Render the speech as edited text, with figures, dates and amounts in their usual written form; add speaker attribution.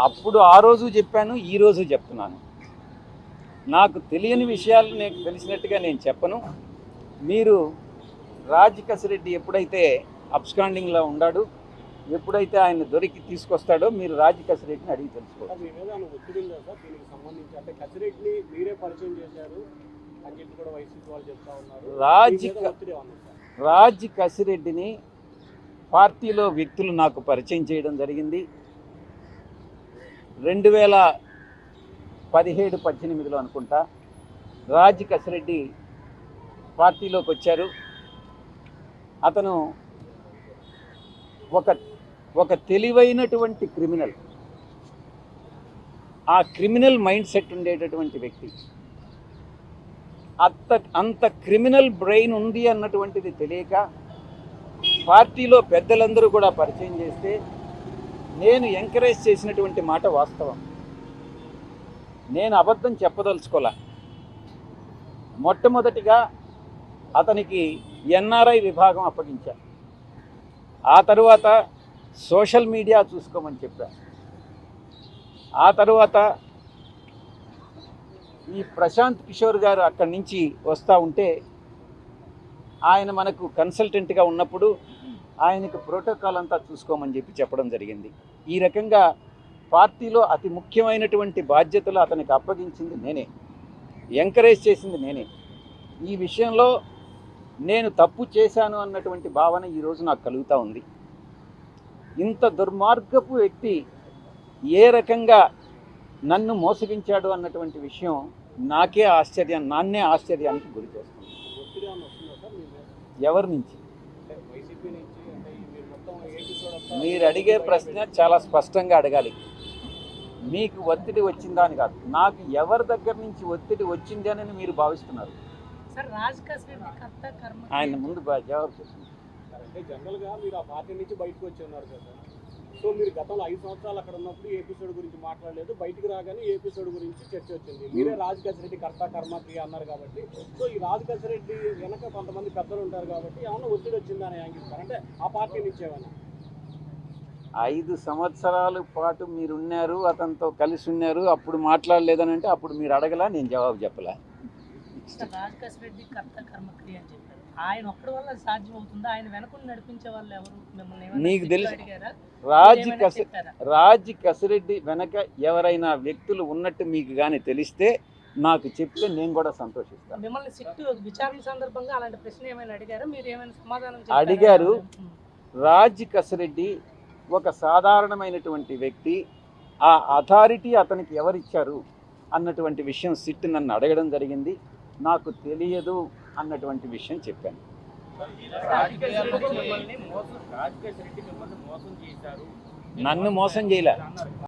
Speaker 1: అప్పుడు ఆ రోజు చెప్పాను, ఈరోజు చెప్తున్నాను. నాకు తెలియని విషయాలు నాకు తెలిసినట్టుగా నేను చెప్పను. మీరు రాజ్ కసిరెడ్డి ఎప్పుడైతే అబ్స్కాండింగ్లో ఉన్నాడు, ఎప్పుడైతే ఆయన దొరికి తీసుకొస్తాడో మీరు రాజ్ కసిరెడ్డిని అడిగి తెలుసుకోవాలి.
Speaker 2: మీ మీద ఒత్తిడి ఉందా సార్ దీనికి సంబంధించి? అంటే కసిరెడ్డిని మీరే పరిచయం చేశారు అని చెప్పి కూడా వైసీపీ వాళ్ళు చెప్తా ఉన్నారు.
Speaker 1: రాజ్ కసిరెడ్డిని పార్టీలో వ్యక్తులు నాకు పరిచయం చేయడం జరిగింది. 2017-18లో అనుకుంటా రాజ్ కసిరెడ్డి పార్టీలోకి వచ్చారు. అతను ఒక తెలివైనటువంటి క్రిమినల్, ఆ క్రిమినల్ మైండ్ సెట్ ఉండేటటువంటి వ్యక్తి. అంత క్రిమినల్ బ్రెయిన్ ఉంది అన్నటువంటిది తెలియక పార్టీలో పెద్దలందరూ కూడా పరిచయం చేస్తే నేను ఎంకరేజ్ చేసినటువంటి మాట వాస్తవం. నేను అబద్ధం చెప్పదలుచుకోలే. మొట్టమొదటిగా అతనికి ఎన్ఆర్ఐ విభాగం అప్పగించాను. ఆ తరువాత సోషల్ మీడియా చూసుకోమని చెప్పాను. ఆ తరువాత ఈ ప్రశాంత్ కిషోర్ గారు అక్కడి నుంచి వస్తూ ఉంటే ఆయన మనకు కన్సల్టెంట్గా ఉన్నప్పుడు ఆయనకు ప్రోటోకాల్ అంతా చూసుకోమని చెప్పడం జరిగింది. ఈ రకంగా పార్టీలో అతి ముఖ్యమైనటువంటి బాధ్యతలు అతనికి అప్పగించింది నేనే, ఎంకరేజ్ చేసింది నేనే. ఈ విషయంలో నేను తప్పు చేశాను అన్నటువంటి భావన ఈరోజు నాకు కలుగుతూ ఉంది. ఇంత దుర్మార్గపు వ్యక్తి ఏ రకంగా నన్ను మోసగించాడు అన్నటువంటి విషయం నాన్నే ఆశ్చర్యానికి గురి చేస్తుంది. ఎవరి నుంచి? మీరు అడిగే ప్రశ్న చాలా స్పష్టంగా అడగాలి. మీకు ఒత్తిడి వచ్చిందా అని కాదు, నాకు ఎవరి దగ్గర నుంచి ఒత్తిడి వచ్చింది అని మీరు భావిస్తున్నారు? ఆయన ముందు జవాబు చేస్తుంది.
Speaker 2: జనరల్గా మీరు ఆ పార్టీ నుంచి బయటకు వచ్చి ఉన్నారు కదా, సో మీరు గతంలో 5 సంవత్సరాలు అక్కడ ఉన్నప్పుడు ఎపిసోడ్ గురించి మాట్లాడలేదు, బయటికి రాగానే ఎపిసోడ్ గురించి చర్చ వచ్చింది. మీరే రాజ్ కసిరెడ్డి కర్త కర్మ క్రియ అన్నారు కాబట్టి, సో ఈ రాజ్ కసిరెడ్డి వెనక కొంతమంది పెద్దలు ఉంటారు కాబట్టి ఏమన్నా ఒత్తిడి వచ్చిందని యాంగిస్తారు అంటే ఆ పార్టీ నుంచి ఏమైనా?
Speaker 1: 5 సంవత్సరాల పాటు మీరున్నారు, అతనితో కలిసి ఉన్నారు, అప్పుడు మాట్లాడలేదని అంటే అప్పుడు మీరు అడగలా, నేను జవాబు చెప్పలే.
Speaker 3: రాజ్ కసిరెడ్డి కర్త కర్మ క్రియ అని చెప్పారు. ఆయన ఒక్కడి వల్ల సాధ్యం అవుతుందా? ఆయన వెనకుని నడిపించే వాళ్ళు ఎవరు? మిమ్మల్ని
Speaker 1: నీకు తెలుసు, రాజ్ కసిరెడ్డి వెనక ఎవరైనా వ్యక్తులు ఉన్నట్టు మీకు కానీ తెలిస్తే నాకు చెప్తే నేను కూడా సంతోషిస్తాను.
Speaker 3: మిమ్మల్ని సిట్టు విచారణ సందర్భంగా అలాంటి ప్రశ్న ఏమైనా అడిగారా? మీరు ఏమైనా సమాధానం
Speaker 1: అడిగారు. రాజ్ కసిరెడ్డి ఒక సాధారణమైనటువంటి వ్యక్తి. ఆ అథారిటీ అతనికి ఎవరిచ్చారు అన్నటువంటి విషయం సిట్ నన్ను అడగడం జరిగింది. నాకు తెలియదు అన్నటువంటి విషయం చెప్పాను. నన్ను మోసం చేయలే.